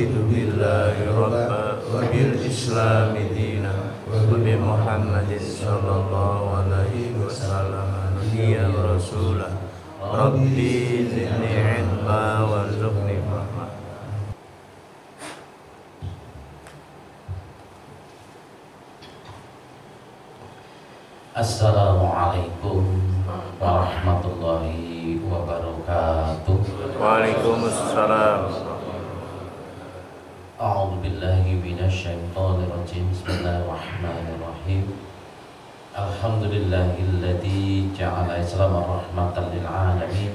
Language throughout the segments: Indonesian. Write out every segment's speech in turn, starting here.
raditu billahi rabba wa bil islami dina wa bi Muhammadin sallallahu alaihi wasallam nabiyyan wa rasulah. Rabbi zidni ilma warzuqni fahma. Assalamualaikum warahmatullahi wabarakatuh. Waalaikumsalam. A'udzu billahi minasyaitonir rajim. Bismillahirrahmanirrahim. Alhamdulillahilladzi ja'ala islama rahmatan lil alamin.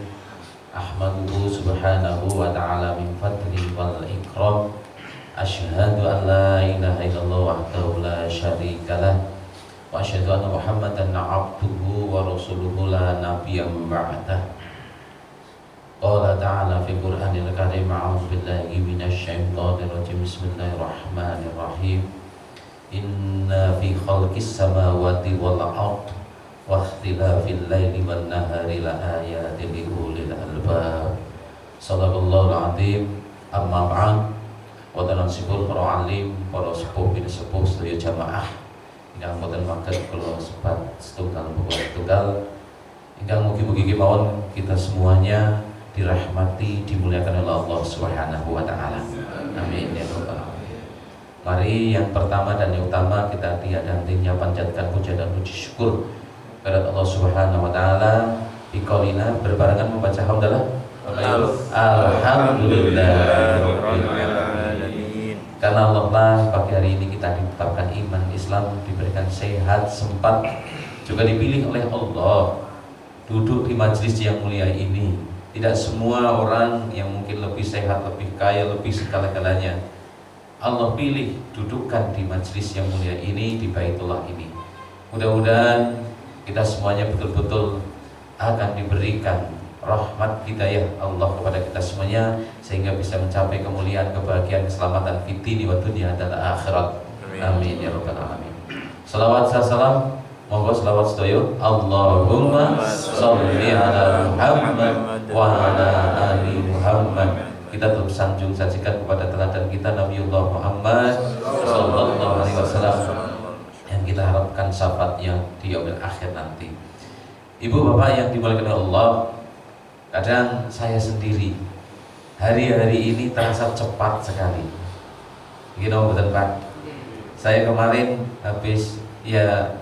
Ahmaduhu subhanahu wa ta'ala min fadli wal ikram. Asyhadu an la ilaha illallah wahdahu la syarikalah. Wa asyhadu anna Muhammadan abduhu wa rasuluhu la nabiyya ba'dah. Qala ta'ala fi Qur'anil Karim, a'udzu billahi minasyaitonir rajim. Bismillahirrahmanirrahim. Inna fi khalqis samawati wal ardh wa ikhtilafil laili wan nahari la ayatin li ulil albab. Shadaqallahul azim. Amma ba'd. Wa tanasibul para alim, para sepuh bin sepuh sedaya jamaah ingkang boten maget kula sebat setunggal tunggal ingkang mugi-mugi kemawon kita semuanya dirahmati dimuliakan oleh Allah Subhanahu wa taala. Amin ya rabbal alamin. Mari yang pertama dan yang utama kita tiada hentinya panjatkan puja dan puji syukur kepada Allah Subhanahu wa taala. Biqaulina berbarengan membaca hamdalah. Alhamdulillah. Karena Allah lah pagi hari ini kita ditetapkan iman Islam, diberikan sehat, sempat, juga dipilih oleh Allah duduk di majelis yang mulia ini. Tidak semua orang yang mungkin lebih sehat, lebih kaya, lebih segala-galanya Allah pilih dudukkan di majelis yang mulia ini, di Baitullah ini. Mudah-mudahan kita semuanya betul-betul akan diberikan rahmat hidayah Allah kepada kita semuanya sehingga bisa mencapai kemuliaan, kebahagiaan, keselamatan fitni wa dunya dan akhirat. Amin ya rabbal alamin. Salawat salam, monggo selawat sedoyo. Allahumma sholli ala Muhammad wa ala ali Muhammad. Kita terus sanjung sajikan kepada teladan kita Nabiullah Muhammad sallallahu alaihi wasallam yang kita harapkan syafaatnya di yaumil akhir nanti. Ibu bapak yang dimuliakan Allah, kadang saya sendiri hari-hari ini terasa cepat sekali. Gini betul Pak. Saya kemarin habis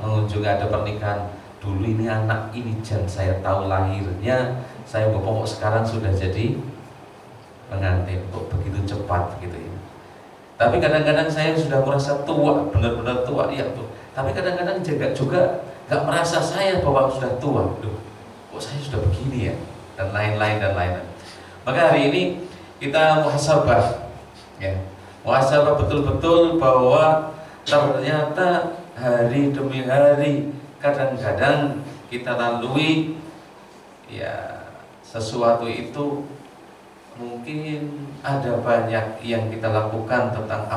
mengunjungi ada pernikahan. Dulu ini anak ini jam saya tahu lahirnya, saya bapak sekarang sudah jadi pengantin. Kok begitu cepat gitu ya. Tapi kadang-kadang saya sudah merasa tua, benar-benar tua ya tuh. Tapi kadang-kadang juga nggak merasa saya bahwa sudah tua. Duh, kok saya sudah begini ya? Dan lain-lain. Maka hari ini kita muhasabah ya. Muhasabah betul-betul bahwa ternyata hari demi hari kadang-kadang kita lalui ya sesuatu itu mungkin ada banyak yang kita lakukan tentang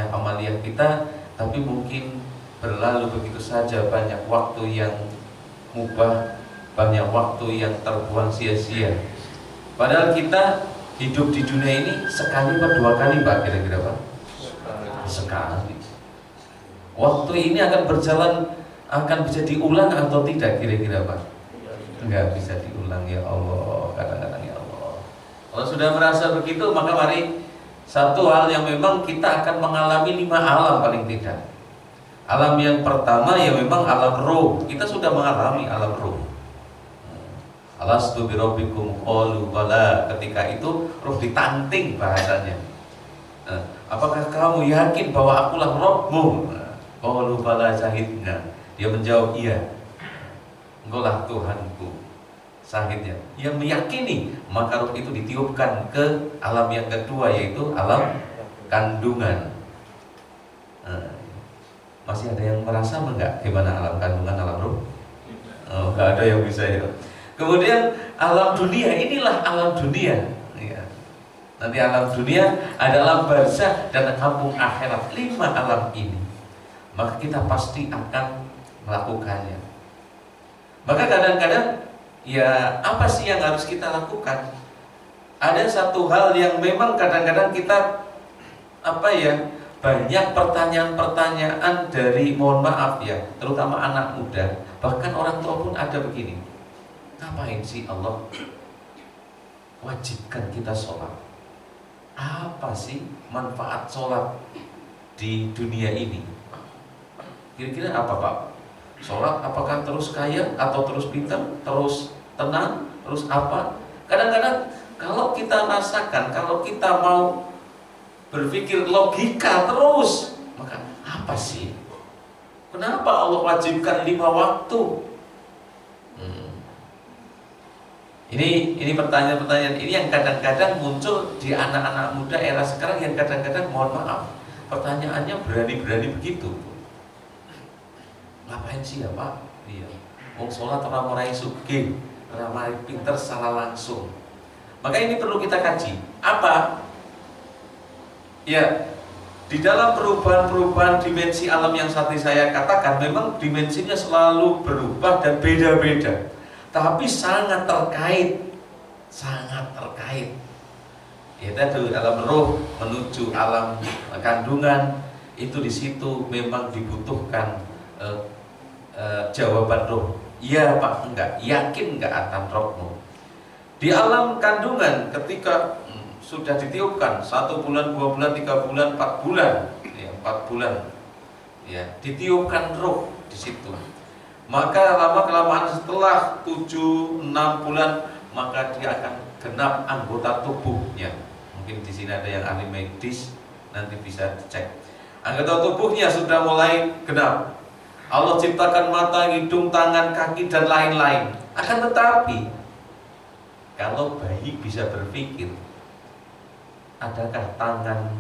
amaliyah kita, tapi mungkin berlalu begitu saja, banyak waktu yang mubah, banyak waktu yang terbuang sia-sia. Padahal kita hidup di dunia ini sekali atau dua kali Pak, kira-kira Pak? Sekali. Waktu ini akan berjalan, akan bisa diulang atau tidak kira-kira Pak? Enggak bisa diulang ya Allah, kadang-kadang ya Allah. Kalau sudah merasa begitu, maka mari satu hal yang memang kita akan mengalami 5 alam paling tidak. Alam yang pertama ya memang alam roh. Kita sudah mengalami alam roh. Alastu birabbikum qalu bala. Ketika itu roh ditanting bahasanya. Apakah kamu yakin bahwa akulah Rabbmu? Qalu bala syahidna. Dia menjawab iya. Engkaulah Tuhanku. Syahidnya. Yang meyakini, maka roh itu ditiupkan ke alam yang kedua, yaitu alam kandungan. Masih ada yang merasa enggak gimana alam kandungan, alam roh? Enggak ada yang bisa ya. Kemudian alam dunia, inilah alam dunia ya. Nanti alam dunia adalah barzah dan kampung akhirat. 5 alam ini, maka kita pasti akan melakukannya. Maka kadang-kadang ya apa sih yang harus kita lakukan? Ada satu hal yang memang kadang-kadang kita banyak pertanyaan-pertanyaan dari, mohon maaf ya, terutama anak muda, bahkan orang tua pun ada begini, ngapain sih Allah wajibkan kita sholat? Apa sih manfaat sholat di dunia ini? Kira-kira apa Pak? Sholat apakah terus kaya atau terus pintar, terus tenang, terus apa? Kadang-kadang kalau kita rasakan, kalau kita mau berpikir logika terus, maka apa sih? Kenapa Allah wajibkan 5 waktu? Ini pertanyaan-pertanyaan ini yang kadang-kadang muncul di anak-anak muda era sekarang, yang kadang-kadang, mohon maaf, pertanyaannya berani-berani begitu. Ngapain sih ya Pak? Iya. Wong sholat orang marai sugih, orang marai pinter salah langsung. Maka ini perlu kita kaji. Apa? Ya, di dalam perubahan-perubahan dimensi alam yang tadi saya katakan, memang dimensinya selalu berubah dan beda-beda, tapi sangat terkait. Ya tadi alam roh menuju alam kandungan, itu di situ memang dibutuhkan jawaban roh. Iya Pak, enggak, yakin enggak akan rohmu. Di alam kandungan ketika sudah ditiupkan 1 bulan, 2 bulan, 3 bulan, 4 bulan, ya, 4 bulan, ya, ditiupkan roh di situ. Maka lama-kelamaan setelah 7-6 bulan, maka dia akan genap anggota tubuhnya. Mungkin di sini ada yang ahli medis, nanti bisa dicek. Anggota tubuhnya sudah mulai genap. Allah ciptakan mata, hidung, tangan, kaki, dan lain-lain. Akan tetapi, kalau bayi bisa berpikir, adakah tangan,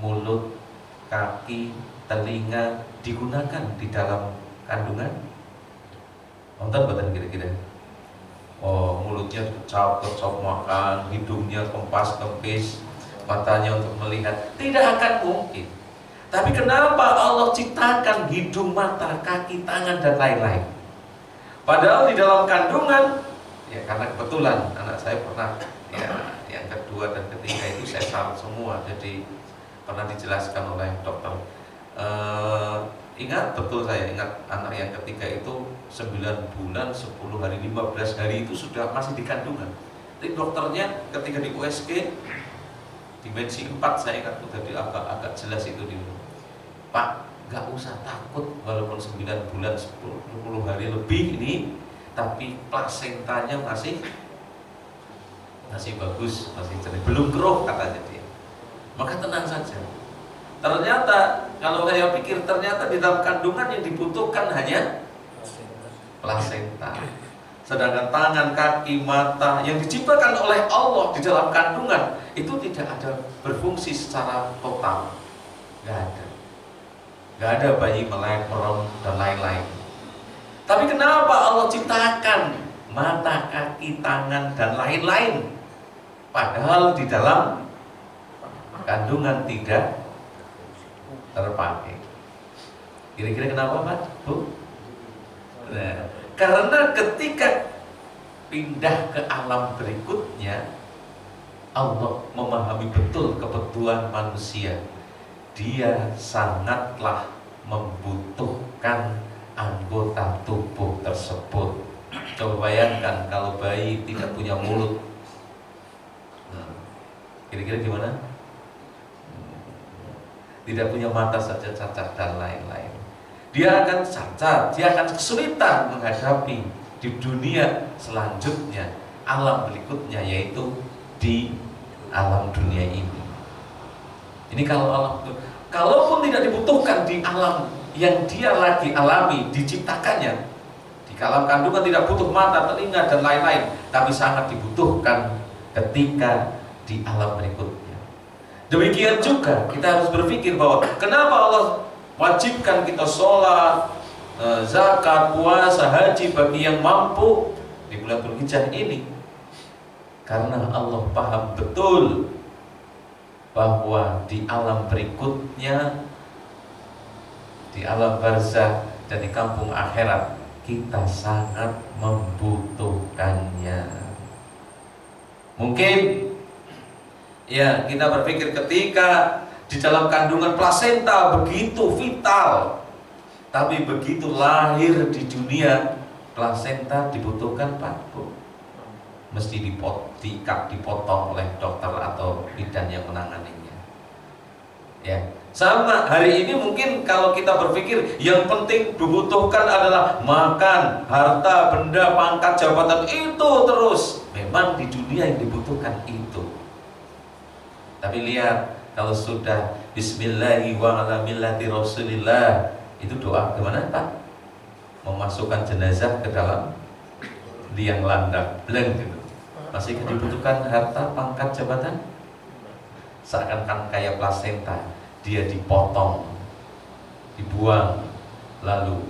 mulut, kaki, telinga digunakan di dalam kandungan? Nonton badan kira-kira. Oh, mulutnya kecap makan, hidungnya kempas kempis, matanya untuk melihat. Tidak akan mungkin. Tapi kenapa Allah ciptakan hidung, mata, kaki, tangan, dan lain-lain? Padahal di dalam kandungan, ya karena kebetulan anak saya pernah, ya, yang kedua dan ketiga itu sesar semua, jadi pernah dijelaskan oleh dokter. Ingat betul, saya ingat anak yang ketiga itu 9 bulan, 10 hari, 15 hari itu sudah masih di kandungan. Tapi dokternya ketika di USG dimensi 4, saya ingat tadi agak jelas itu di Pak, nggak usah takut walaupun 9 bulan, 10 hari lebih ini, tapi plasentanya masih bagus, masih jernih, belum keruh katanya dia. Maka tenang saja. Ternyata kalau saya pikir, ternyata di dalam kandungan yang dibutuhkan hanya plasenta. Sedangkan tangan, kaki, mata yang diciptakan oleh Allah di dalam kandungan itu tidak ada berfungsi secara total. Gak ada bayi melek, merem, dan lain-lain. Tapi kenapa Allah ciptakan mata, kaki, tangan, dan lain-lain, padahal di dalam kandungan tidak terpakai? Kira-kira kenapa Pak? Bu? Nah, karena ketika pindah ke alam berikutnya, Allah memahami betul kebutuhan manusia. Dia sangatlah membutuhkan anggota tubuh tersebut. Coba bayangkan kalau bayi tidak punya mulut, kira-kira gimana? Tidak punya mata saja cacat dan lain-lain. Dia akan cacat, dia akan kesulitan menghadapi di dunia selanjutnya, alam berikutnya, yaitu di alam dunia ini. Ini kalau alam, kalaupun tidak dibutuhkan di alam yang dia lagi alami, diciptakannya, di alam kandungan tidak butuh mata, telinga, dan lain-lain, tapi sangat dibutuhkan ketika di alam berikutnya. Demikian juga kita harus berpikir bahwa kenapa Allah wajibkan kita sholat, zakat, puasa, haji bagi yang mampu di bulan Dzulhijjah ini. Karena Allah paham betul bahwa di alam berikutnya, di alam barzakh dan di kampung akhirat, kita sangat membutuhkannya. Mungkin ya kita berpikir ketika di dalam kandungan plasenta begitu vital, tapi begitu lahir di dunia, plasenta dibutuhkan Pak Bu, mesti diikat, dipotong oleh dokter atau bidan yang menanganinya. Ya, sama hari ini mungkin kalau kita berpikir yang penting dibutuhkan adalah makan, harta, benda, pangkat, jabatan, itu terus. Memang di dunia yang dibutuhkan itu. Tapi lihat, kalau sudah Bismillahi wa ala millati Rasulillah, itu doa gimana Pak? Memasukkan jenazah ke dalam liang landak, bleng gitu. Masih dibutuhkan harta, pangkat, jabatan? Seakan-akan kayak plasenta, dia dipotong, dibuang, lalu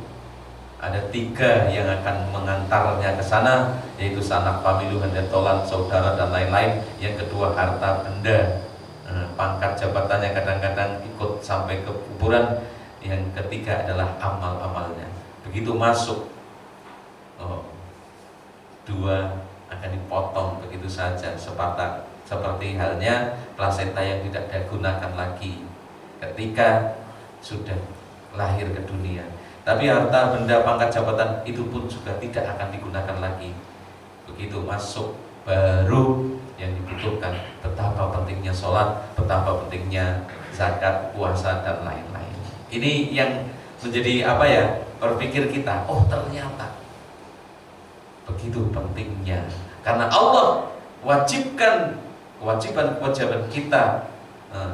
ada 3 yang akan mengantarnya ke sana, yaitu sanak pamilu, handetolan, saudara dan lain-lain. Yang kedua harta benda, pangkat jabatan yang kadang-kadang ikut sampai ke kuburan. Yang ketiga adalah amal-amalnya. Begitu masuk, 2 akan dipotong begitu saja, seperti halnya plasenta yang tidak digunakan lagi ketika sudah lahir ke dunia. Tapi harta, benda, pangkat, jabatan itu pun juga tidak akan digunakan lagi. Begitu masuk, baru yang dibutuhkan. Betapa pentingnya sholat, betapa pentingnya zakat, puasa, dan lain-lain. Ini yang menjadi apa ya, berpikir kita, oh ternyata begitu pentingnya. Karena Allah wajibkan kewajiban kita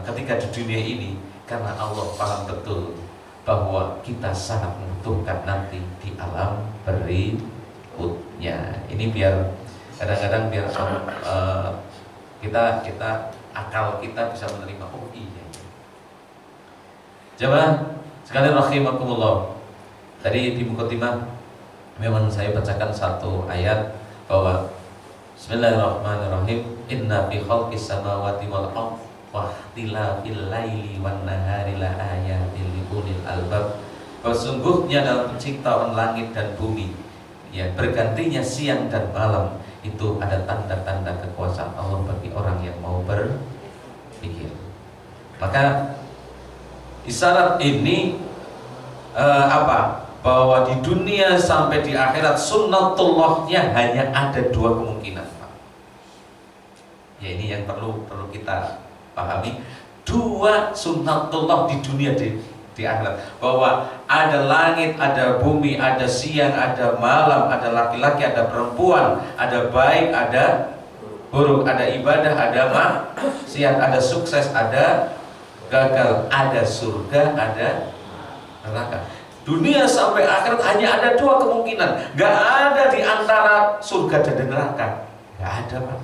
ketika di dunia ini, karena Allah paham betul bahwa kita sangat membutuhkan nanti di alam berikutnya. Ini biar kadang-kadang biar kita akal kita bisa menerima, oh iya. Jemaah sekalian rahimakumullah. Tadi di Muqaddimah memang saya bacakan satu ayat bahwa Bismillahirrahmanirrahim, inna fi khalqis samawati wal ardh wa ikhtilafil laili wan nahari la ayatin liulil albab. Sesungguhnya dalam penciptaan langit dan bumi, ya, bergantinya siang dan malam, itu ada tanda-tanda kekuasaan Allah bagi orang yang mau berpikir. Maka isyarat ini bahwa di dunia sampai di akhirat sunnatullahnya hanya ada 2 kemungkinan, Pak. Ya, ini yang perlu kita pahami. 2 sunnatullah di dunia, di akhirat, bahwa ada langit, ada bumi, ada siang, ada malam, ada laki-laki, ada perempuan, ada baik, ada buruk, ada ibadah, ada maksiat, ada sukses, ada gagal, ada surga, ada neraka. Dunia sampai akhirat hanya ada 2 kemungkinan. Gak ada di antara surga dan neraka. Gak ada, Pak.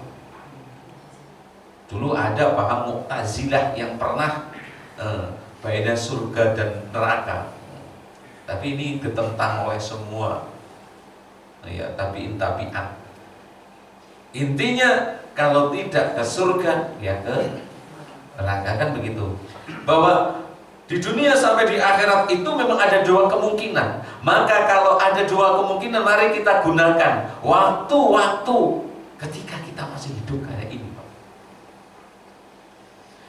Dulu ada paham Mu'tazilah yang pernah beda surga dan neraka. Tapi ini ditentang oleh semua, ya, tabi'in. Intinya kalau tidak ke surga, ya ke neraka, kan begitu. Bahwa di dunia sampai di akhirat itu memang ada 2 kemungkinan. Maka kalau ada 2 kemungkinan, mari kita gunakan waktu-waktu ketika kita masih hidup kayak ini, Pak.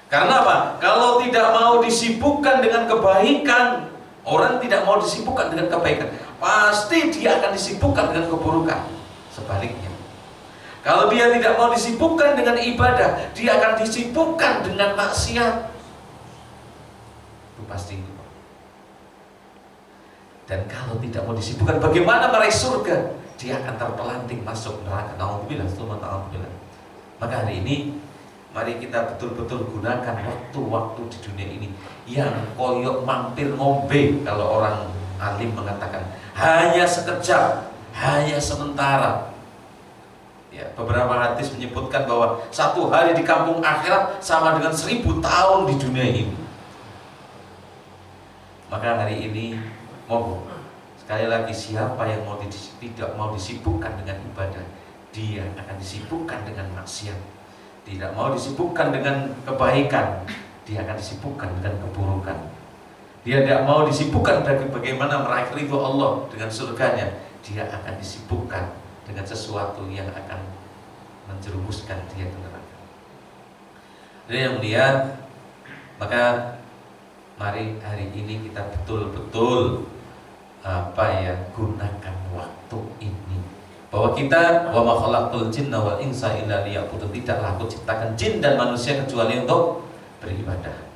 Karena apa? Kalau tidak mau disibukkan dengan kebaikan, orang tidak mau disibukkan dengan kebaikan, pasti dia akan disibukkan dengan keburukan. Sebaliknya, kalau dia tidak mau disibukkan dengan ibadah, dia akan disibukkan dengan maksiat. Pasti. Dan kalau tidak mau disibukkan, bagaimana meraih surga? Dia akan terpelanting masuk neraka. Nauzubillah, nauzubillah. Maka hari ini mari kita betul-betul gunakan waktu-waktu di dunia ini yang koyok mampir ngombe, kalau orang alim mengatakan hanya sekejap, hanya sementara. Ya, beberapa hadis menyebutkan bahwa 1 hari di kampung akhirat sama dengan 1000 tahun di dunia ini. Maka hari ini mohon sekali lagi, siapa yang tidak mau disibukkan dengan ibadah, dia akan disibukkan dengan maksiat. Tidak mau disibukkan dengan kebaikan, dia akan disibukkan dengan keburukan. Dia tidak mau disibukkan bagaimana meraih ridho Allah dengan surganya, dia akan disibukkan dengan sesuatu yang akan menjerumuskan dia ke neraka. Jadi yang mulia, Maka mari hari ini kita betul-betul gunakan waktu ini, bahwa kita wa ma khalaqtul jinna wal insa illa liya'budun, tidaklah aku ciptakan jin dan manusia kecuali untuk beribadah.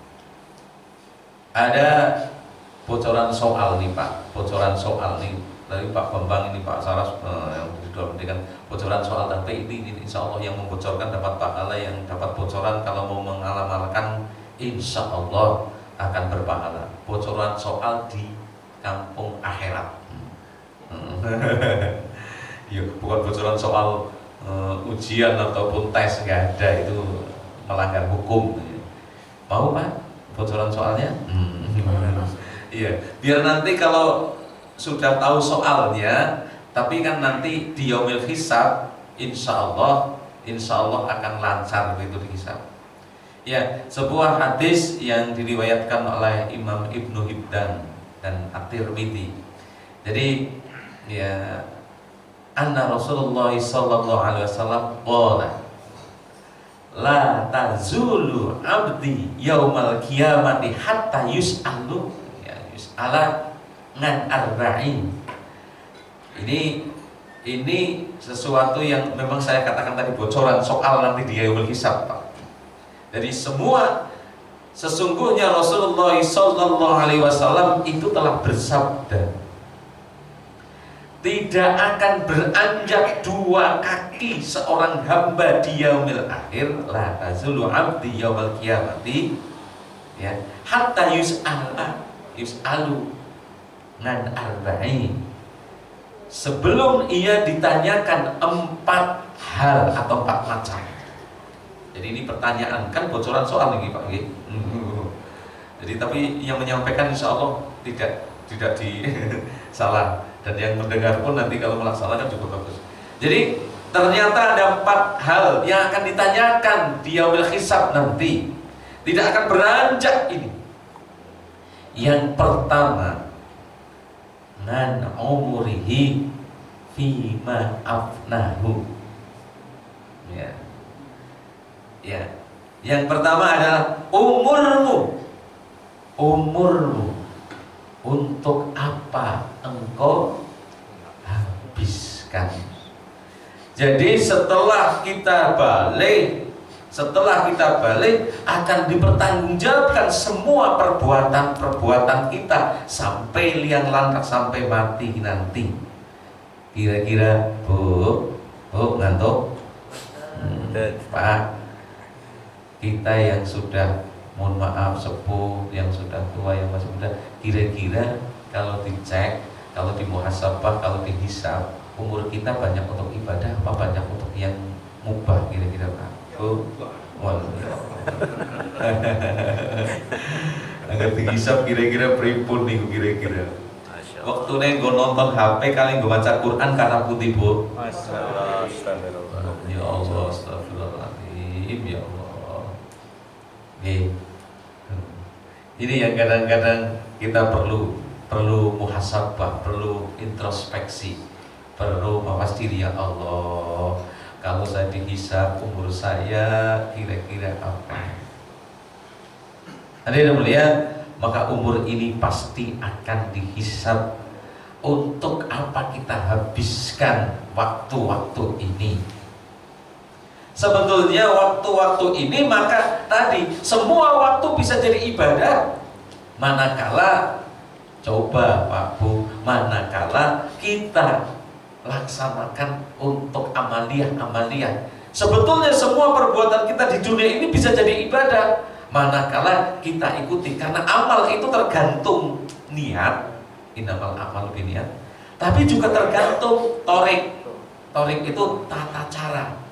Ada bocoran soal nih Pak, bocoran soal nih dari Pak Bambang ini, Pak Saras yang sudah memberikan bocoran soal, tapi ini insya Allah yang membocorkan dapat pahala, yang dapat bocoran kalau mau mengamalkan insya Allah akan berpahala. Bocoran soal di kampung akhirat. Ya, bukan bocoran soal ujian ataupun tes, nggak ada, itu melanggar hukum. Mau Pak bocoran soalnya? Iya, biar nanti kalau sudah tahu soalnya, tapi kan nanti di yaumil hisab insya Allah akan lancar begitu dihisab. Ya, sebuah hadis yang diriwayatkan oleh Imam Ibnu Hibban dan At-Tirmidzi. Jadi ya, anna Rasulullah sallallahu alaihi wasallam qala la tazulu abdi yaumal qiyamati hatta yus'alu, ya, yus'ala ngan arba'in. Ini sesuatu yang memang saya katakan tadi, bocoran soal nanti di yaumul hisab, Pak. Dari semua, sesungguhnya Rasulullah sallallahu alaihi wasallam itu telah bersabda, tidak akan beranjak dua kaki seorang hamba di yaumil akhir, la tazulu abdi yaumil qiyamati, ya, hatta yus'alu nan arba'in, sebelum ia ditanyakan 4 hal atau 4 macam. Jadi ini pertanyaan, kan bocoran soal nih Pak. Jadi tapi yang menyampaikan insya Allah tidak di salah, dan yang mendengar pun nanti kalau melaksanakan juga bagus. Jadi ternyata ada 4 hal yang akan ditanyakan di yaumil hisab nanti, tidak akan beranjak ini. Yang pertama, nan umurihi fima afnahu. Ya. Ya. Yang pertama adalah umurmu. Untuk apa engkau habiskan. Jadi setelah kita balik akan dipertanggungjawabkan semua perbuatan kita sampai liang lantak, sampai mati nanti. Kira-kira Bu ngantuk? Pak, kita yang sudah, mohon maaf, sepuh, yang sudah tua, yang masih muda, kira-kira kalau dicek, kalau dimuhasabah, kalau dihisab, umur kita banyak untuk ibadah apa banyak untuk yang mubah, kira-kira Pak? Agar dihisab kira-kira pripun nih kira-kira. Waktu nenggo nonton HP kali nggak baca Quran karena putih Bu. Ya Allah, astagfirullahaladzim, ya Allah. Ini yang kadang-kadang kita perlu muhasabah, perlu introspeksi, perlu mawas diri. Ya Allah, kalau saya dihisab umur saya kira-kira apa? Anda yang melihat, maka umur ini pasti akan dihisab. Untuk apa kita habiskan waktu-waktu ini? Sebetulnya waktu-waktu ini, maka tadi semua waktu bisa jadi ibadah. Manakala, coba Pak Bu, manakala kita laksanakan untuk amaliyah. Sebetulnya semua perbuatan kita di dunia ini bisa jadi ibadah, manakala kita ikuti, karena amal itu tergantung niat, innamal a'malu binniyat, tapi juga tergantung torik. Torik itu tata cara.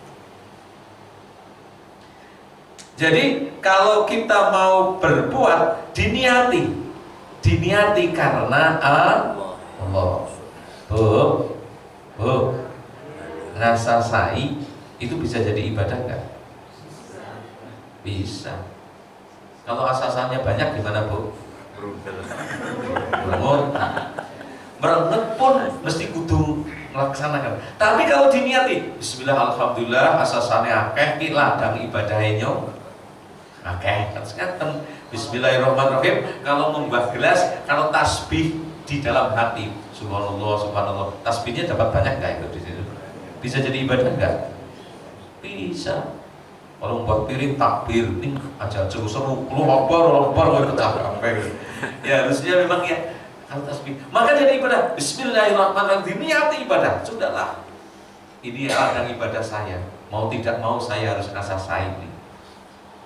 Jadi kalau kita mau berbuat, diniati karena Allah. Bu, rasa sai itu bisa jadi ibadah nggak? Bisa. Kalau asasannya banyak gimana Bu? Merengut pun mesti kudu melaksanakan. Tapi kalau diniati, bismillah, alhamdulillah, asasannya akeh, ki ladang ibadahnya akeh. Bismillahirrahmanirrahim. Kalau membah gelas, kalau tasbih di dalam hati, subhanallah, subhanallah. Tasbihnya dapat banyak nggak itu di situ? Bisa jadi ibadah nggak? Bisa. Kalau membuat piring takbir, ini aja seru-seru, lu akbar ikut apa ya harusnya memang ya kalau tasbih. Maka jadi ibadah. Bismillahirrahmanirrahim, niati ibadah. Sudahlah. Ini ladang ibadah saya. Mau tidak mau saya harus asah ini.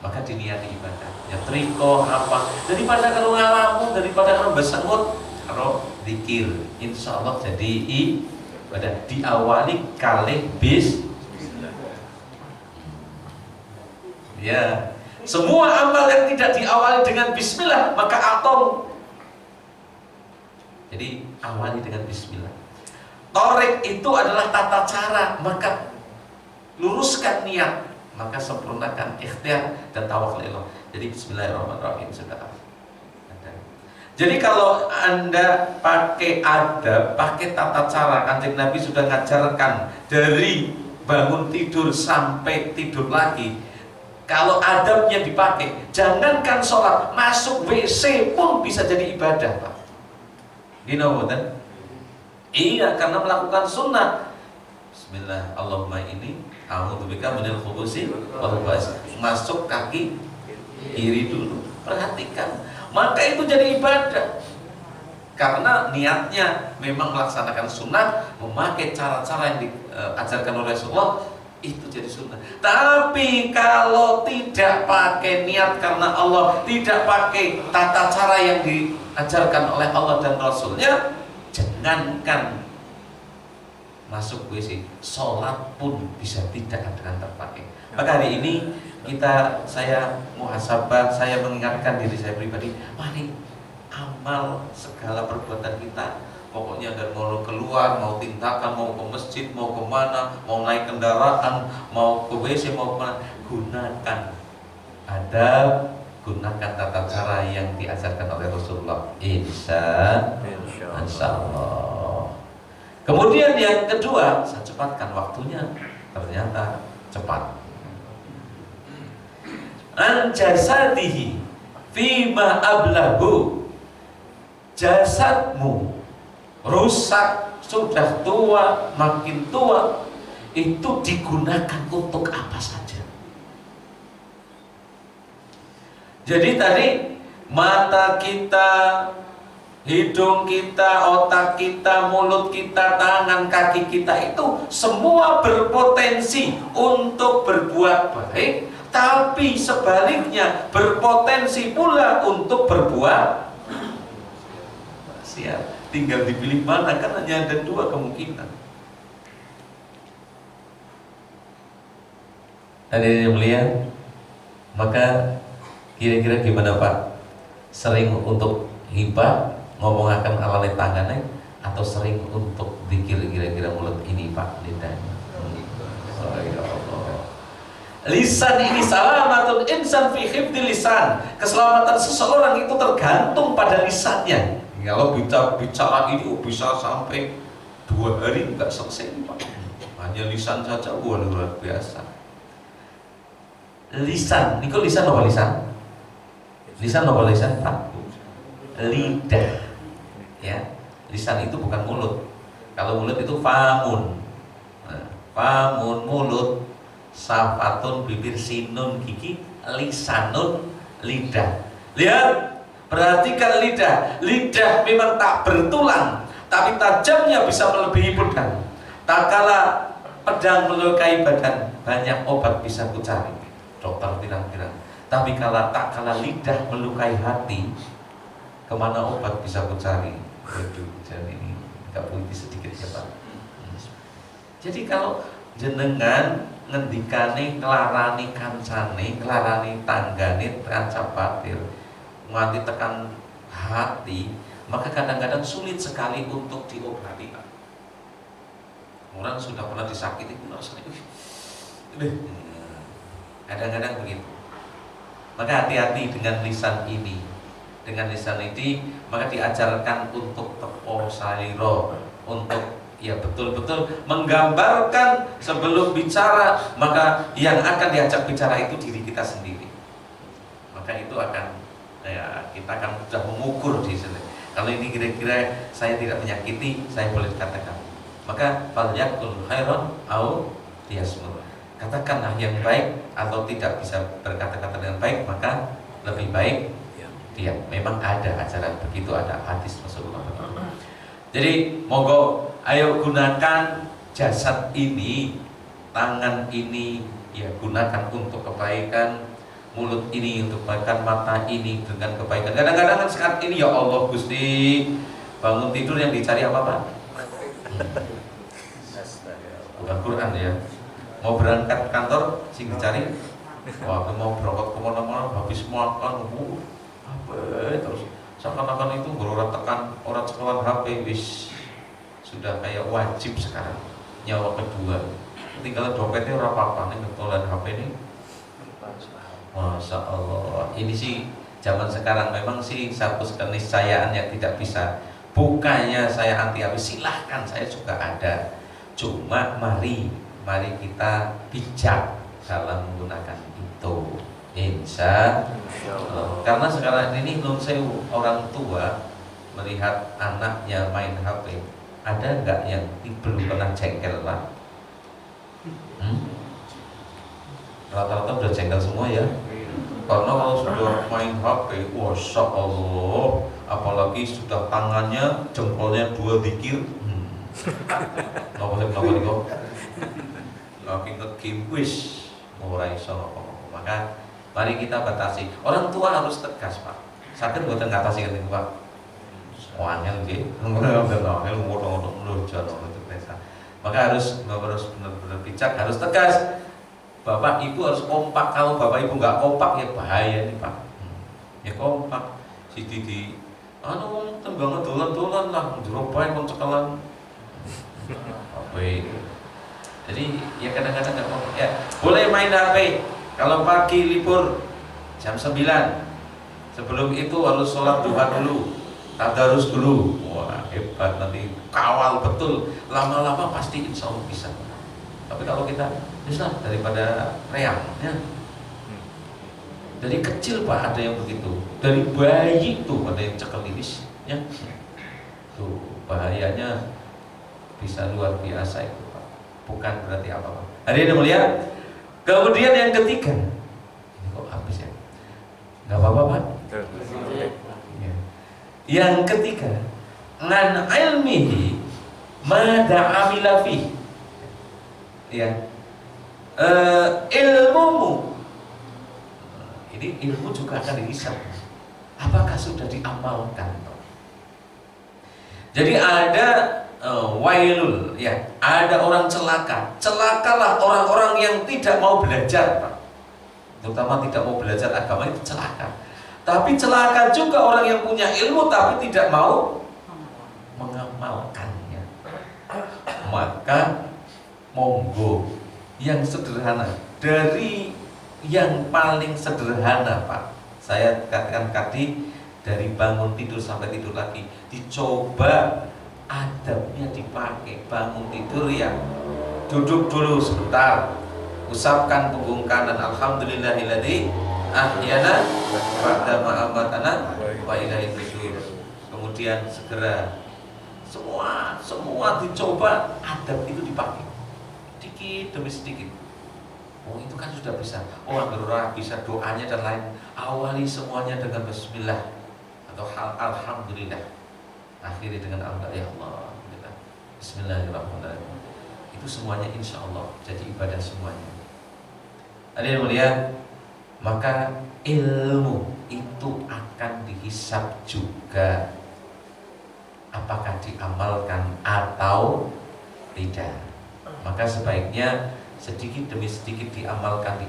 Maka diniati ibadah. Ya triko apa? Daripada kalau ngalamun, daripada kalau besengut, kalau zikir, insya Allah jadi ibadah. Diawali kalih ya, semua amal yang tidak diawali dengan bismillah maka atom. Jadi awali dengan bismillah. Torik itu adalah tata cara, maka luruskan niat, maka sempurnakan ikhtiar dan tawakal Allah. Jadi bismillahirrahmanirrahim sudah. Jadi kalau Anda pakai adab, pakai tata cara, Kanjeng Nabi sudah ngajarkan dari bangun tidur sampai tidur lagi. Kalau adabnya dipakai, jangankan sholat, masuk WC pun bisa jadi ibadah, Pak. You know what? Iya, karena melakukan sunnah. Bismillah, Allahumma ini a'udzubika minal khubuthi wal khaba'ith. Masuk kaki kiri dulu, perhatikan. Maka itu jadi ibadah. Karena niatnya memang melaksanakan sunnah, memakai cara-cara yang diajarkan oleh Rasulullah, itu jadi sunnah. Tapi kalau tidak pakai niat karena Allah, tidak pakai tata cara yang diajarkan oleh Allah dan Rasulnya, jangankan masuk WC, sholat pun bisa tidak akan terpakai. Maka hari ini saya muhasabah, saya mengingatkan diri saya pribadi, mari amal segala perbuatan kita. Pokoknya dan mau keluar, mau tindakan, mau ke masjid, mau kemana, mau naik kendaraan, mau ke WC, mau kemana, gunakan adab, gunakan tata cara yang diajarkan oleh Rasulullah. Insya Allah. Kemudian yang kedua, saya cepatkan waktunya, ternyata cepat. An jasadihi fima ablahu, jasadmu rusak, sudah tua, makin tua, itu digunakan untuk apa saja. Jadi tadi mata kita, hidung kita, otak kita, mulut kita, tangan, kaki kita itu semua berpotensi untuk berbuat baik, tapi sebaliknya berpotensi pula untuk berbuat maksiat. Tinggal dipilih mana, kan hanya ada dua kemungkinan. Hadirin yang mulia, maka kira-kira gimana Pak? Sering untuk hibah ngomongaken alane tangane atau sering untuk zikir kira-kira mulut ini Pak, lidahnya? Oh, ya Allah. Lisan ini salamatul insan fi hifdil lisan. Keselamatan seseorang itu tergantung pada lisannya. Kalau bicara ini bisa sampai 2 hari nggak selesai Pak. Hanya lisan saja luar biasa. Lisan, ini kok lisan apa lisan? Lisan apa lisan Pak? Lidah. Ya, lisan itu bukan mulut. Kalau mulut itu famun. Nah, famun mulut, safatun bibir, sinun gigi, lisanun lidah. Lihat. Perhatikan lidah. Lidah memang tak bertulang, tapi tajamnya bisa melebihi pedang. Tak kala pedang melukai badan, banyak obat bisa ku cari, dokter bilang-bilang. Tapi tak kala lidah melukai hati, kemana obat bisa ku cari? Waduh, jadi ini agak puitis sedikit ya Pak. Jadi kalau jenengan ngendikane kelarani kancane, kelarani tanggane, kanca batil, nganti tekan hati, maka kadang-kadang sulit sekali untuk diobati Pak. Orang sudah pernah disakiti rasanya kadang-kadang begitu. Maka hati-hati dengan lisan ini. Dengan lisan ini maka diajarkan untuk tepo saliro, untuk ya betul-betul menggambarkan sebelum bicara, maka yang akan diajak bicara itu diri kita sendiri. Maka itu akan kita akan sudah mengukur di sini. Kalau ini kira-kira saya tidak menyakiti, saya boleh katakan. Maka falyaqul khairan au liyasmut. Katakanlah yang baik, atau tidak bisa berkata-kata dengan baik, maka lebih baik diam. Memang ada ajaran begitu, ada hadis Rasulullah begitu. Jadi monggo ayo gunakan jasad ini, tangan ini ya gunakan untuk kebaikan, mulut ini untuk kebaikan, mata ini dengan kebaikan. Kadang-kadang kan saat ini ya Allah Gusti, bangun tidur yang dicari apa Pak? Bukan Quran ya. Mau berangkat kantor sing dicari, wah mau berangkat kemana-mana habis makan, apa terus seakan-akan itu berorat tekan orang sekolah HP wis sudah kayak wajib sekarang nyawa kedua. Tinggal dompetnya orang apa nih ketulan HP ini. Masya Allah, ini sih zaman sekarang memang sih satu keniscayaan yang tidak bisa. Bukannya saya anti HP, silahkan, saya juga ada. Cuma mari kita bijak dalam menggunakan itu. Insya Allah. Karena sekarang ini nun sewu, orang tua melihat anaknya main HP, ada nggak yang belum pernah jengkel Pak? Rata-rata udah jengkel semua ya. Karena kalau sudah main HP, Masya Allah, apalagi sudah tangannya, jempolnya 2 dikir, kenapa nih lagi nge-game wish mulai sono. Maka mari kita batasi. Orang tua harus tegas Pak. Sakit buatan ngatasi kan itu Pak. Wangel gitu. Maka harus benar-benar bijak, harus tegas. Bapak ibu harus kompak. Kalau bapak ibu nggak kompak ya bahaya nih Pak. Ya kompak. Si Didi, tembangnya dolan-dolan lah, jerobai kon cekalan. Apa itu? Jadi ya kadang-kadang nggak mau. Ya boleh main HP. Kalau pagi libur jam 9. Sebelum itu harus sholat duha dulu, tadarus dulu. Wah hebat, nanti kawal betul. Lama-lama pasti insya Allah bisa. Tapi kalau kita bisa daripada reang ya. Dari kecil Pak ada yang begitu. Dari bayi tuh ada yang cekel liris ya. Tuh bahayanya bisa luar biasa itu Pak. Bukan berarti apa-apa. Hadirin yang mulia. Kemudian yang ketiga, ini kok habis ya? Gak apa-apa Pak. Ya. Yang ketiga, ngan ilmihi mada amila fi. Ya. Ilmumu. Ini ilmu juga akan dihisab. Apakah sudah diamalkan? Jadi ada wailul ya, ada orang celaka. Celakalah orang-orang yang tidak mau belajar Pak. Terutama tidak mau belajar agama itu celaka. Tapi celaka juga orang yang punya ilmu tapi tidak mau mengamalkannya. Maka monggo yang sederhana, dari yang paling sederhana Pak, saya katakan tadi, dari bangun tidur sampai tidur lagi, dicoba adabnya dipakai. Bangun tidur ya duduk dulu sebentar, usapkan punggung kanan, alhamdulillahilladzi ahyana ba'da ma amatana wa ilaihi nusyur. Kemudian segera semua dicoba adab itu dipakai sedikit demi sedikit. Oh itu kan sudah bisa. Oh Abdurrah bisa doanya dan lain. Awali semuanya dengan bismillah atau alhamdulillah. Akhiri dengan alhamdulillah. Bismillahirrahmanirrahim. Itu semuanya insya Allah jadi ibadah semuanya. Ada yang melihat, maka ilmu itu akan dihisab juga. Apakah diamalkan atau tidak? Maka sebaiknya sedikit demi sedikit diamalkan.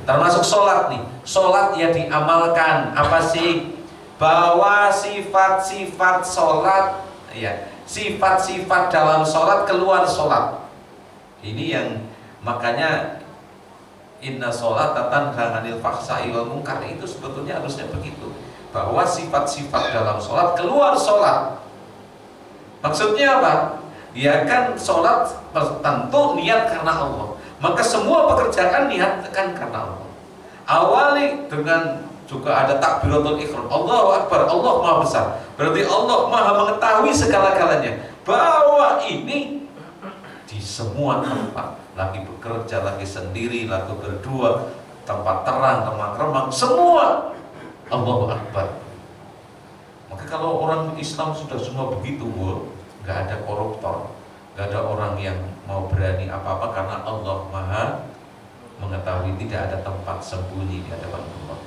Termasuk sholat nih. Sholat ya diamalkan. Apa sih? Bahwa sifat-sifat sholat ya, sifat-sifat dalam sholat keluar sholat. Ini yang makanya inna sholata tanha 'anil fahsya'i wal munkar, itu sebetulnya harusnya begitu. Bahwa sifat-sifat dalam sholat keluar sholat. Maksudnya apa? Ya kan sholat tentu niat karena Allah. Maka semua pekerjaan niatkan karena Allah. Awali dengan juga ada takbiratul ihram. Allahu Akbar, Allah Maha Besar. Berarti Allah Maha mengetahui segala-galanya. Bahwa ini di semua tempat, lagi bekerja, lagi sendiri, lagi berdua, tempat terang, tempat remang, semua Allahu Akbar. Maka kalau orang Islam sudah semua begitu, nggak ada koruptor, nggak ada orang yang mau berani apa-apa, karena Allah Maha mengetahui, tidak ada tempat sembunyi di hadapan Allah.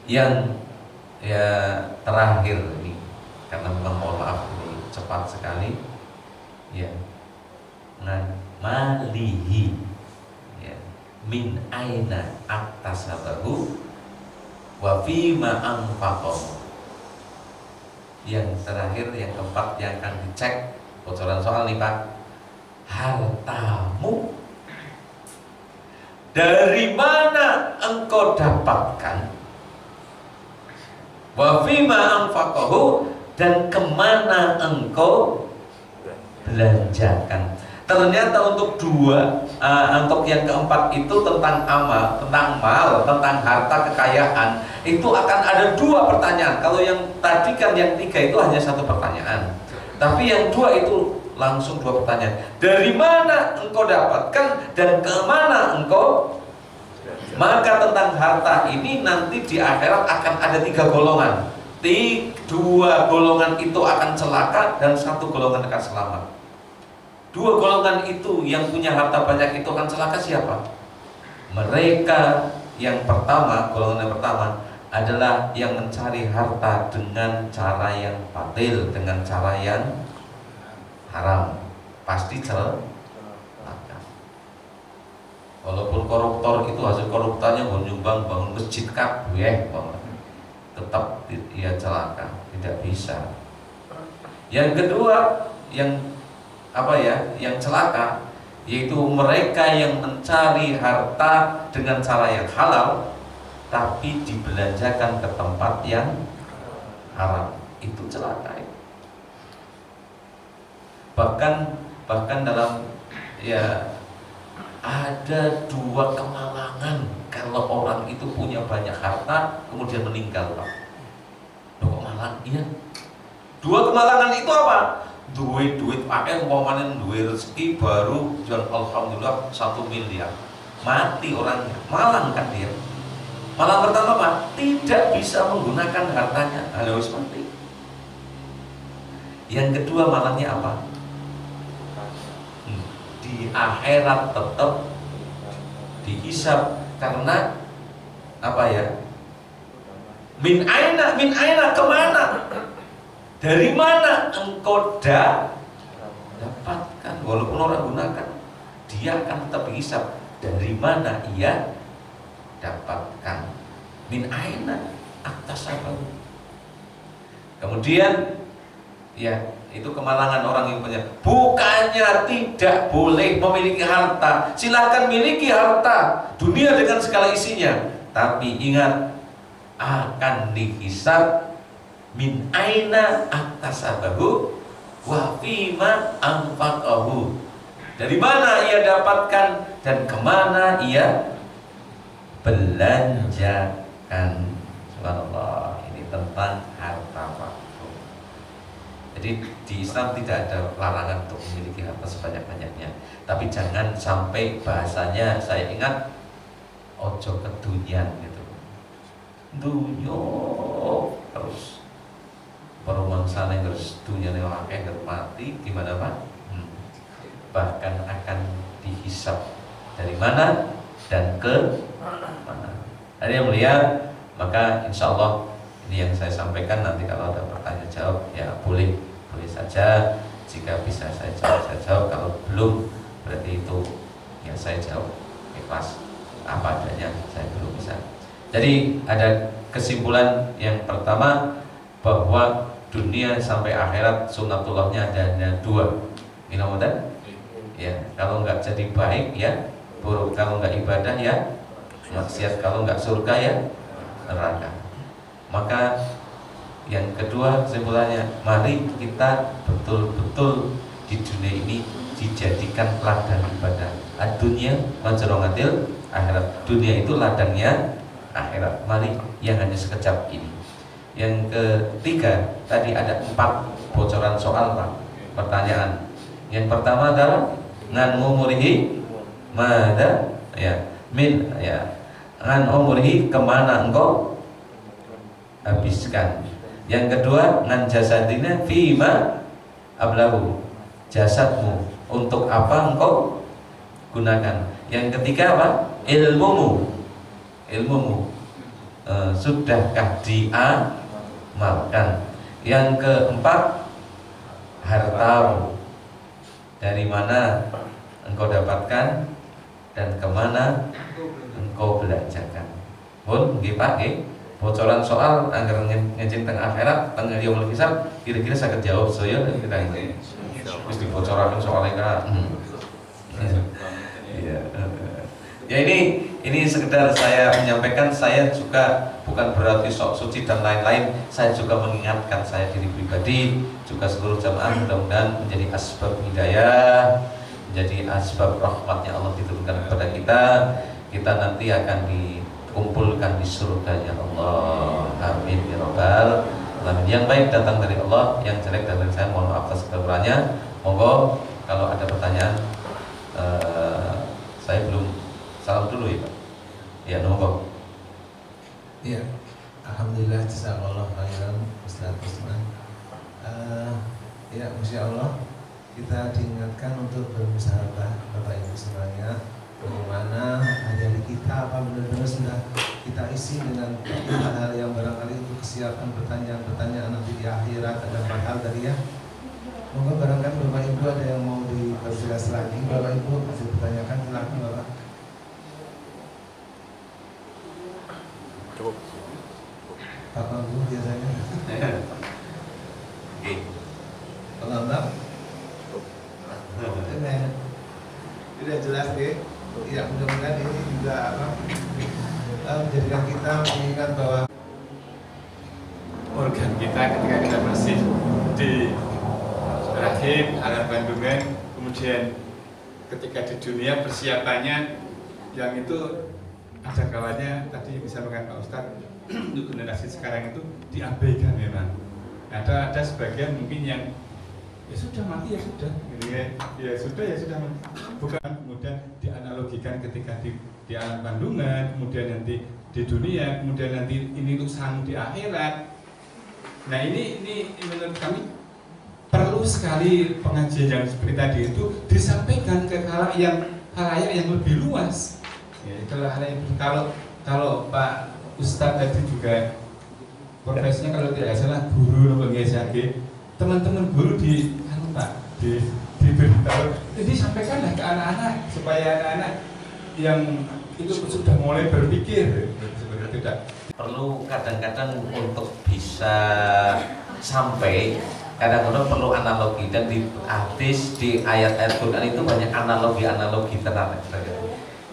Yang ya terakhir ini, karena memang mohon maaf ini cepat sekali, ya, malihi, ya, min aina aktasabahu wa fima anfaqahu. Yang terakhir, yang keempat, yang akan dicek bocoran soal nih Pak, hartamu dari mana engkau dapatkan, wa fima anfaqahu, dan kemana engkau belanjakan. Ternyata untuk untuk yang keempat itu tentang amal, tentang mal, tentang harta kekayaan, itu akan ada dua pertanyaan. Kalau yang tadi kan yang tiga itu hanya satu pertanyaan, tapi yang dua itu langsung dua pertanyaan. Dari mana engkau dapatkan dan kemana engkau? Maka tentang harta ini nanti di akhirat akan ada tiga golongan. Dua golongan itu akan celaka dan satu golongan akan selamat. Dua golongan itu yang punya harta banyak itu akan celaka siapa? Mereka yang pertama, golongan yang pertama adalah yang mencari harta dengan cara yang batil, dengan cara yang haram, pasti celaka. Walaupun koruptor itu hasil koruptornya menyumbang bangun masjid kabeh, tetap ia celaka, tidak bisa. Yang kedua, yang yang celaka, yaitu mereka yang mencari harta dengan cara yang halal tapi dibelanjakan ke tempat yang haram, itu celaka. Bahkan dalam ada dua kemalangan kalau orang itu punya banyak harta kemudian meninggal, Pak. Kok malang? Iya. Dua kemalangan itu apa? Duit pakai umpamanya duit rezeki baru jual alhamdulillah 1 miliar, mati orangnya, malang kan dia. Malang pertama apa? Tidak bisa menggunakan hartanya, harus mati. Yang kedua malangnya apa? Di akhirat tetap dihisab, karena apa ya? Min aina kemana? Dari mana engkau dapatkan? Walaupun orang gunakan, dia akan tetap dihisab. Dari mana ia dapatkan? Min aina aktasabahu. Kemudian ya, itu kemalangan orang yang punya. Bukannya tidak boleh memiliki harta, silahkan miliki harta dunia dengan segala isinya, tapi ingat akan dihisab. Min aina aktasabahu wa fima anfaqahu. Dari mana ia dapatkan dan kemana ia belanjakan. Subhanallah, ini tentang harta waktu. Jadi di Islam tidak ada larangan untuk memiliki harta sebanyak-banyaknya, tapi jangan sampai bahasanya, saya ingat, ojo kedunyan gitu, dunyo terus perumangsane terus dunia yang akeh mati gimana Pak? Bahkan akan dihisab dari mana dan ke mana. Ada yang melihat, maka insya Allah ini yang saya sampaikan. Nanti kalau ada pertanyaan jawab ya boleh saja. Jika bisa saya jawab. Kalau belum berarti itu ya saya jawab ikhlas apa adanya, saya belum bisa. Jadi ada kesimpulan yang pertama, bahwa dunia sampai akhirat sunatullahnya hanya dua. Minamudan ya, kalau nggak jadi baik ya buruk, kalau nggak ibadah ya maksiat, kalau nggak surga ya neraka. Maka yang kedua kesimpulannya, mari kita betul-betul di dunia ini dijadikan ladang ibadah. Dunia majronatil akhirat. Dunia itu ladangnya akhirat. Mari yang hanya sekejap ini. Yang ketiga, tadi ada 4 bocoran soal Pak, pertanyaan. Yang pertama adalah ngan umurihi mada ya min ya ngan umurihi, kemana engkau habiskan. Yang kedua ngan jasadina fima ablahu, jasadmu untuk apa engkau gunakan. Yang ketiga apa? Ilmumu sudahkah diamalkan. Yang keempat hartamu, dari mana engkau dapatkan dan kemana engkau belanjakan. Pun nggih Pak nggih, bocoran soal anggar ngejeng teng akhirat teng yaumul hisab kira-kira saged jawab saya kita ini. Wis dibocoraken soalnya kan. Iya. Ya ini sekedar saya menyampaikan, saya juga bukan berarti sok suci dan lain-lain. Saya juga mengingatkan saya diri pribadi, juga seluruh jamaah, mudah-mudahan menjadi asbab hidayah, menjadi asbab rahmatnya Allah diturunkan kepada kita. Kita nanti akan dikumpulkan di surganya Allah. Amin ya rabbal alamin. Yang baik datang dari Allah, yang jelek dari saya mohon maaf atas kekurangannya. Monggo kalau ada pertanyaan, saya belum salam dulu ya Pak. Ya monggo. Iya, alhamdulillah jazakallah khairan Ustaz Usman. Ya, Masya Allah, kita diingatkan untuk bermusahabah Bapak Ibu semuanya. Bagaimana hari kita apa benar-benar sudah kita isi dengan hal-hal yang barangkali untuk kesiapan pertanyaan-pertanyaan nanti di akhirat. Ada 4 hal tadi ya. Monggo barangkali Bapak Ibu ada yang mau diperjelas lagi. Bapak Ibu masih ditanyakan, silakan Bapak. Cukup. Pak Mabu biasanya. Oke. Pengambang. Sudah jelas deh. Ya mudah-mudahan ini juga menjadikan kita mengingat bahwa organ kita ketika kita masih di rahim alat kandungan, kemudian ketika di dunia persiapannya yang itu ada kalanya tadi disampaikan Pak Ustadz untuk generasi sekarang itu diabaikan memang. Ada sebagian mungkin yang ya sudah mati ya sudah, ya sudah bukan, kemudian dianalogikan ketika di alam kandungan, kemudian nanti di dunia, kemudian nanti ini untuk sang di akhirat. Nah ini menurut kami perlu sekali pengajian yang seperti tadi itu disampaikan ke halayak yang lebih luas. Ya, kalau Pak Ustadz tadi juga profesinya kalau tidak salah guru atau GSAG, teman-teman guru diberitahu, jadi sampaikanlah ke anak-anak supaya anak-anak yang itu sudah mulai berpikir seperti tidak Perlu kadang-kadang untuk bisa sampai, kadang-kadang perlu analogi, dan di hadis, di ayat-ayat Quran itu banyak analogi tenang.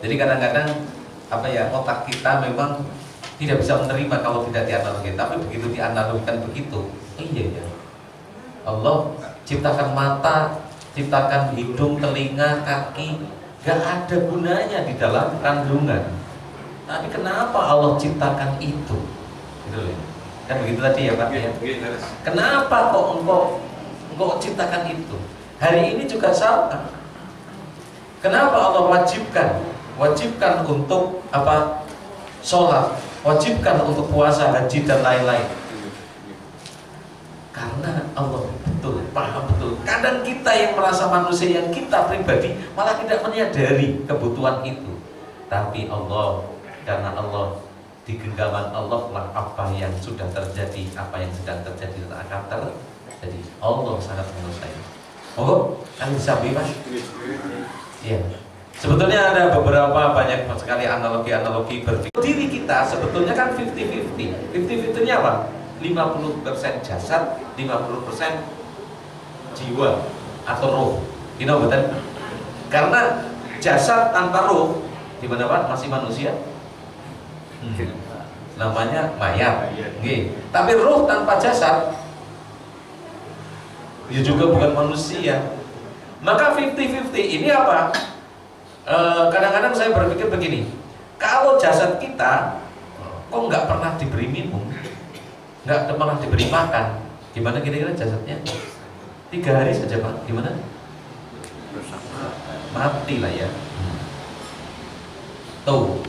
Jadi kadang-kadang otak kita memang tidak bisa menerima kalau tidak dianalogi, tapi begitu dianalogikan begitu, iya. Allah ciptakan mata, ciptakan hidung, telinga, kaki, gak ada gunanya di dalam kandungan. Tapi kenapa Allah ciptakan itu? Gitu ya. Kan begitu tadi ya Pak ya. Kenapa kok engkau ciptakan itu? Hari ini juga sama. Kenapa Allah wajibkan untuk apa? Sholat, wajibkan untuk puasa, haji dan lain-lain. Karena Allah paham betul. Kadang kita yang merasa manusia, yang kita pribadi malah tidak menyadari kebutuhan itu. Tapi Allah, karena Allah, di genggaman Allah lah apa yang sudah terjadi, apa yang sedang terjadi dan akan terjadi. Allah sangat mengetahui. Oh, kan bisa bebas. Iya. Sebetulnya ada banyak sekali analogi berpikir. Diri kita sebetulnya kan 50-50. 50-50-nya apa? 50% jasad, 50% jiwa atau roh. Ini betul? Karena jasad tanpa roh, di mana Pak? Masih manusia. Namanya mayat. Tapi roh tanpa jasad, ya juga bukan manusia. Maka 50-50 ini apa? Kadang-kadang saya berpikir begini, kalau jasad kita kok nggak pernah diberi minum, nggak pernah diberi makan, gimana kira-kira jasadnya? 3 hari saja Pak, gimana? Mati lah ya. Tuh,